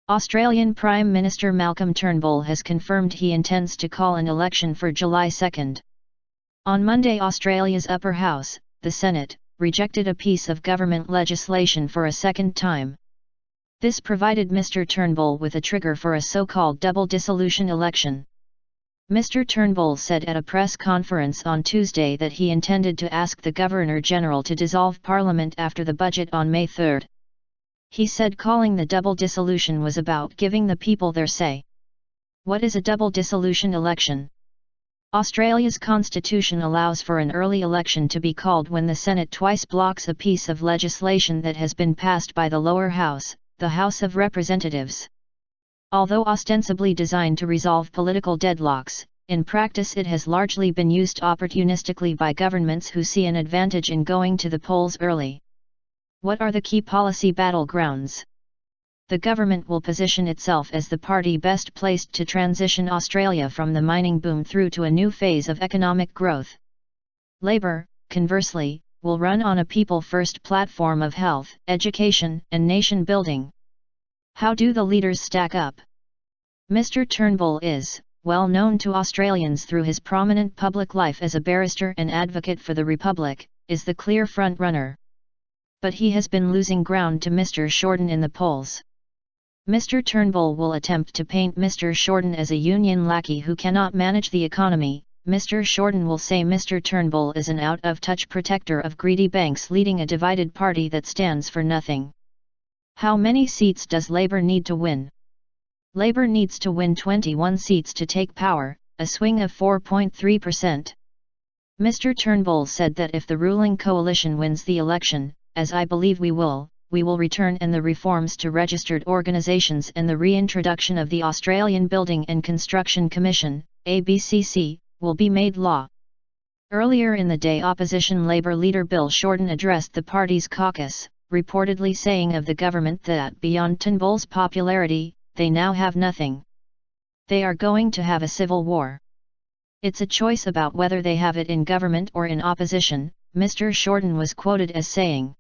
Australian Prime Minister Malcolm Turnbull has confirmed he intends to call an election for July 2. On Monday, Australia's upper house, the Senate, rejected a piece of government legislation for a second time. This provided Mr Turnbull with a trigger for a so-called double dissolution election. Mr Turnbull said at a press conference on Tuesday that he intended to ask the Governor-General to dissolve Parliament after the budget on May 3. He said calling the double dissolution was about giving the people their say. What is a double dissolution election? Australia's constitution allows for an early election to be called when the Senate twice blocks a piece of legislation that has been passed by the lower house, the House of Representatives. Although ostensibly designed to resolve political deadlocks, in practice it has largely been used opportunistically by governments who see an advantage in going to the polls early. What are the key policy battlegrounds? The government will position itself as the party best placed to transition Australia from the mining boom through to a new phase of economic growth. Labor, conversely, will run on a people-first platform of health, education, and nation-building. How do the leaders stack up? Mr Turnbull is, well known to Australians through his prominent public life as a barrister and advocate for the Republic, is the clear front-runner. But he has been losing ground to Mr Shorten in the polls. Mr Turnbull will attempt to paint Mr Shorten as a union lackey who cannot manage the economy. Mr Shorten will say Mr Turnbull is an out-of-touch protector of greedy banks leading a divided party that stands for nothing. How many seats does Labour need to win? Labour needs to win 21 seats to take power, a swing of 4.3%. Mr Turnbull said that if the ruling coalition wins the election, as I believe we will return and the reforms to registered organisations and the reintroduction of the Australian Building and Construction Commission, ABCC, will be made law. Earlier in the day, opposition Labour leader Bill Shorten addressed the party's caucus, reportedly saying of the government that beyond Turnbull's popularity, they now have nothing. They are going to have a civil war. It's a choice about whether they have it in government or in opposition, Mr Shorten was quoted as saying.